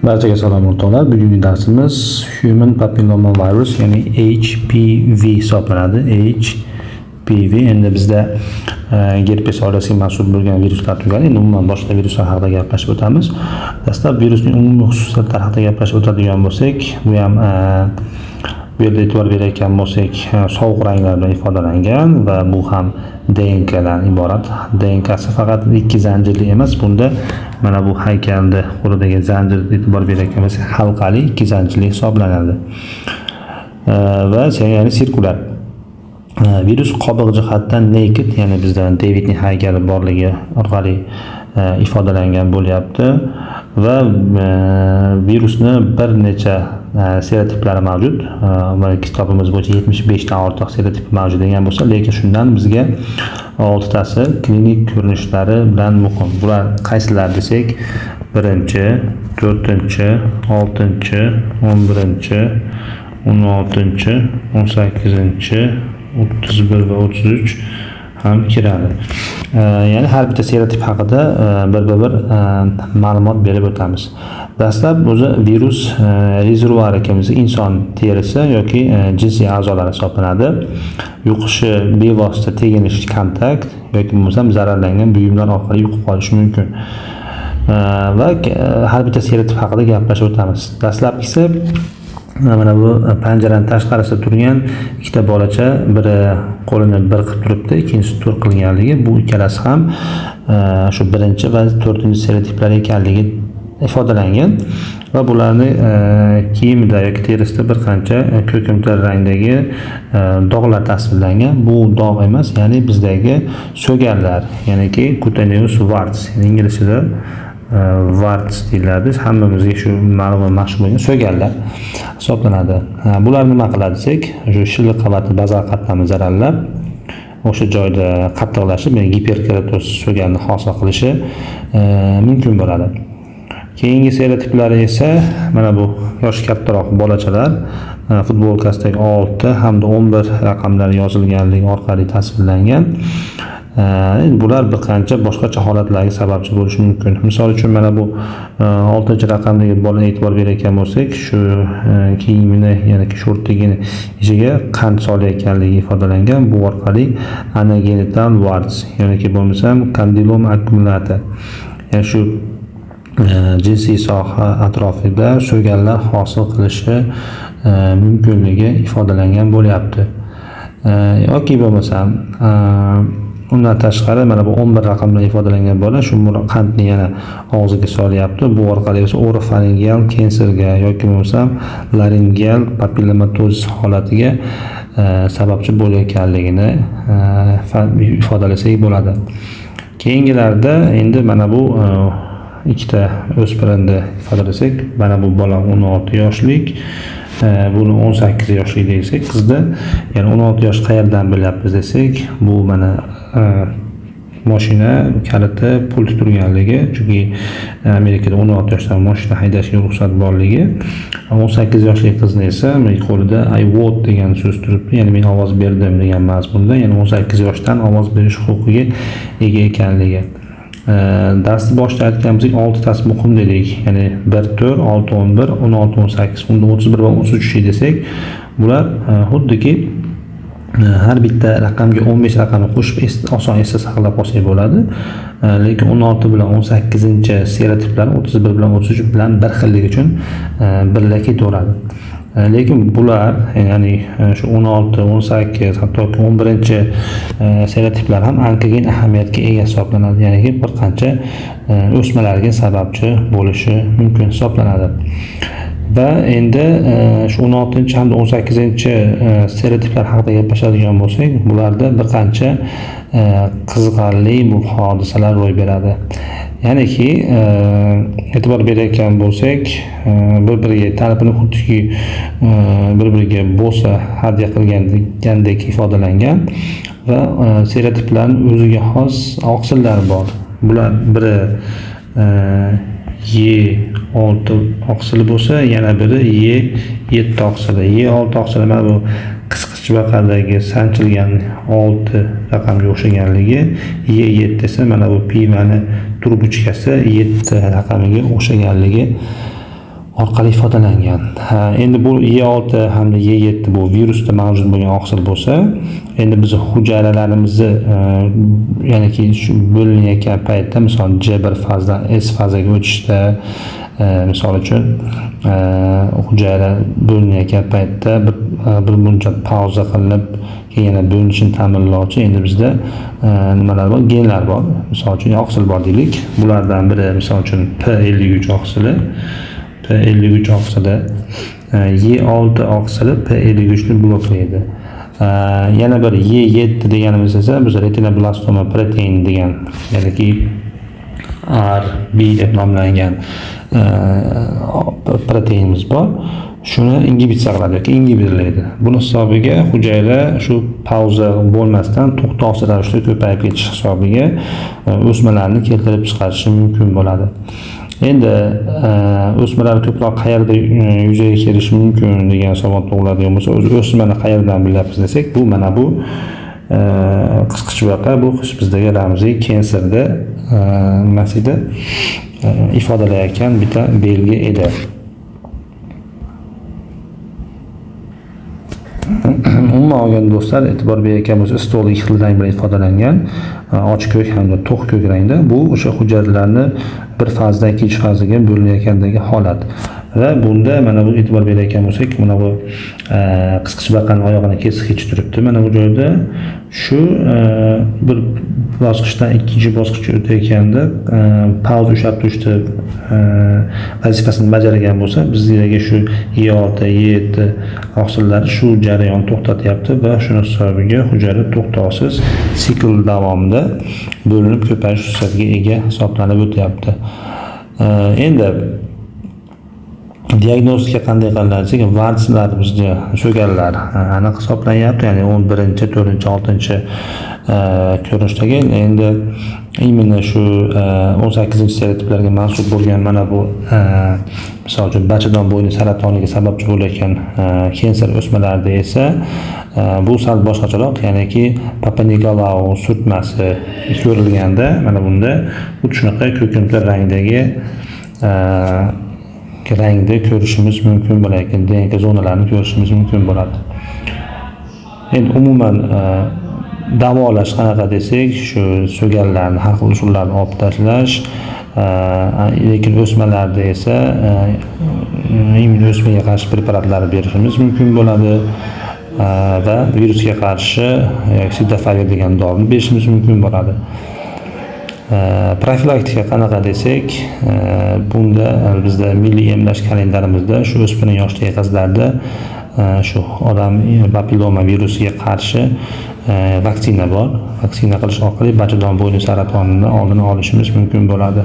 Barchaga salom o'rtoqlar. Bugungi darsimiz Human Papilloma Virus, ya'ni HPV hisoblanadi. HPV endi bizda gerpes oilasiga mansub bo'lgan viruslar tugadi. Endi umuman boshqa viruslar haqida gaplashib o'tamiz. Dastlab virusning umumiy xususiyatlari haqida gaplashib o'tadigan bo'lsak, bu ham bu yerda e'tibor berayotgan bo'lsak, sovuq ranglar bilan ifodalangan va bu ham DNK dan iborat. DNKsi faqat ikki zanjirli emas, bunda mana bu haykalda qo'lidagi zanjir e'tibor berayotgan bo'lsak, halqali ikki zanjirli hisoblanadi. Va ya'ni sirkulyar. Virus qobiq jihatdan naked, ya'ni bizda Davidning haykali borligi orqali ifodalangan bo'lyapti va virusni bir necha serotiplari mavjud. Kitobimiz bo'yicha 75 dan ortiq serotip mavjud degan bo'lsa, lekin shundan bizga 6 tasi klinik ko'rinishlari bilan muhim. Bular qaysilar desak, 1-chi, 4-chi, 6-chi, 11-chi, 16-chi, 18-chi, 31 va 33 ham kiradi. Ya'ni har bitta serotip haqida bir ma'lumot berib o'tamiz. Dastlab o'zi virus rezervuari kimsa inson terisi yoki jinsiy a'zolari hisoblanadi. Yuqishi bevosita teginish, kontakt yoki bo'lmasam zararlangan buyumlar orqali yuqib qolishi mumkin. Va har bitta serotip haqida gaplashib o'tamiz. Dastlabkisi mana bu panjaraning tashqarisida turgan ikkita bolacha, biri qo'lini bir qilib turibdi, ikkinchisi to'r qilganligi. Bu ikkalasi ham shu 1-chi va 4-chi serotiplar ekanligi ifodalangan va bularni kiyimida yoki terisida bir qancha ko'kimtir rangdagi dog'lar tasvirlangan. Bu dog' emas, ya'ni bizdagi so'gallar, ya'niki cutaneous warts, inglizchada warts deyiladi. Hammamizga shu ma'lum mashhur bo'lgan so'gallar hisoblanadi. Bular nima qiladi desak, shu shilliq qavatni bazal qatlamini zararlab, o'sha joyda qattiqlashib, ya'ni giperkeratoz so'galni hosil qilishi mumkin bo'ladi. Keyingi serotiplari esa mana bu yoshi kattaroq bolachalar futbolkasidagi 6 hamda 11 raqamlari yozilganligi orqali tasvirlangan. Bular bir qancha boshqacha holatlarga sababchi bo'lishi mumkin. Misol uchun mana bu 6-raqamdagi bola e'tibor berayotgan bo'lsak, shu kiyimini, ya'ni shortligini ichiga qand solayotganligi ifodalangan. Bu orqali anogenital warts, ya'ni bo'lmasam condylom accumulata, ya'ni shu jinsiy soha atrofida so'gallar hosil qilishi mumkinligi ifodalangan bo'lyapti. Yoki bo'lmasam undan tashqari mana bu 11 raqam bilan ifodalangan bola shu qandni yana og'ziga solyapti. Bu orqali esa orofaringeal kanserga yoki bo'lmasam laringeal papillomatozis holatiga sababchi bo'layotganligini ifodalasak bo'ladi. Keyingilarda endi mana bu ikkita o'spirinni ifodalasak, mana bu bola 16 yoshlik, buni 18 yoshlik desak, qizda ya'ni 16 yosh qayerdan bilyapmiz desak, bu mana mashina kaliti pulti turganligi, chunki Amerikada 16 yoshdan mashina haydashga ruxsat borligi. 18 yoshli qizni esa qo'lida I vote degan so'z turibdi, ya'ni men ovoz berdim degan mazmunda, ya'ni 18 yoshdan ovoz berish huquqiga ega ekanligi. Darsni boshida aytganimizga 6 tasi muhim dedik. Ya'ni 1, 4, 6, 11, 16, 18, unda 31 va 33 desak, bular xuddiki har bitta raqamga 15 raqamni qo'shib oson esda saqlab qolsak bo'ladi. Lekin 16 bilan 18-chi serotiplar 31 bilan 33 bilan bir xillik uchun birga ketaveradi. Lekin bular, ya'ni shu 16, 18, hattoki 11-chi serotiplar ham onkogen ahamiyatga ega hisoblanadi. Ya'ni bir qancha o'smalarga sababchi bo'lishi mumkin hisoblanadi. Va endi shu 16-chi hamda 18-chi serotiplar haqida gaplashadigan bo'lsak, bularda bir qancha qiziqarli bu hodisalar ro'y beradi. Ya'niki e'tibor berayotgan bo'lsak, bir-biriga talabini xuddiki bir-biriga bo'sa hadya qilgandek ifodalangan va serotiplarning o'ziga xos oqsillari bor. Bular biri Y6 oqsili bo'lsa, yana biri Y7 oqsili. Y6 oqsili mana bu qisqichbaqadagi sanchilgan 6 raqamga o'xshaganligi, Y7 esa mana bu pivani turbuchkasi 7 raqamiga o'xshaganligi orqali ifodalangan. Endi bu E6 hamda E7 bu virusda mavjud bo'lgan oqsil bo'lsa, endi biz hujayralarimizni ya'niki shu bo'linayotgan paytda, misol C1 fazdan S fazaga o'tishda, misol uchun hujayra bo'linayotgan paytda bir muncha pauza qilinib keyin yana bo'linishini ta'minlovchi endi bizda nimalar bor? Genlar bor. Misol uchun oqsil bor deylik. Bulardan biri misol uchun P53 oqsili. P53 oqsili E6 oqsili P53 ni bloklaydi. Yana bir E7 deganimiz esa biz retinoblastoma protein degan, ya'niki RB deb nomlangan proteinimiz bor. Shuni ingibitsiya qiladi yoki ingibillaydi. Buni hisobiga hujayra shu pauza bo'lmasdan to'xtovsiz ravishda ko'payib ketish hisobiga o'smalarni keltirib chiqarishi mumkin bo'ladi. Endi o'smalar ko'proq qayerda yuzaga kelishi mumkin degan savol tug'iladigan bo'lsa, o'smani qayerdan bilyapmiz desak, bu mana bu qisqich vaqa, bu bizdagi ramziy kanserda nimasida ifodalayotgan bitta belgi edi. Umuman olganda do'stlar, e'tibor berayotgan bo'lsangiz, stol ikki xil rang bilan ifodalangan, ochiq ko'k hamda to'q ko'k rangda. Bu o'sha hujayralarni bir fazdan ikkinchi fazaga bo'linayotgandagi holat. Va bunda mana bu e'tibor berayotgan bo'lsak, mana bu qisqich vaqani oyog'ini kesib turibdi. Mana bu joyda shu bir bosqichdan ikkinchi bosqichga o'tayotganda pauza ushlab turishni vazifasini bajargan bo'lsa, bizdagi shu E6, E7 oqsillari shu jarayonni to'xtatyapti va shuni hisobiga hujayra to'xtovsiz sikl davomida bo'linib ko'payish xususiyatiga ega hisoblanib o'tyapti. Endi diagnostika qanday qilinadi desak, varslar bizga so'gallar aniq hisoblanyapti, ya'ni 11-chi, 4-chi, 6-chi ko'rinishdagi. Endi imенно shu 18-chi serotiplarga mansub bo'lgan mana bu misol uchun bachadon bo'yni saratoniga sababchi bo'layotgan kanser o'smalarida esa bu sal boshqacharoq, ya'niki Papa Nikolau surtmasi ko'rilganda mana bunda xuddi shunaqa ko'kimtir rangdagi rangda ko'rishimiz mumkin bo'ladi, DNK zonalarini ko'rishimiz mumkin bo'ladi. Endi umuman davolash qanaqa desak, shu so'gallarni har xil usullarni olib tashlash, lekin o'smalarda esa o'smaga qarshi preparatlar berishimiz mumkin bo'ladi va virusga qarshi sidofavir degan dorini berishimiz mumkin bo'ladi. Profilaktika qanaqa desak, bunda bizda milliy emlash kalendarimizda shu o'smir yoshdagi qizlarda shu odam papilloma virusiga qarshi vaksina bor. Vaksina qilish orqali bachadon bo'yni saratonini oldini olishimiz mumkin bo'ladi.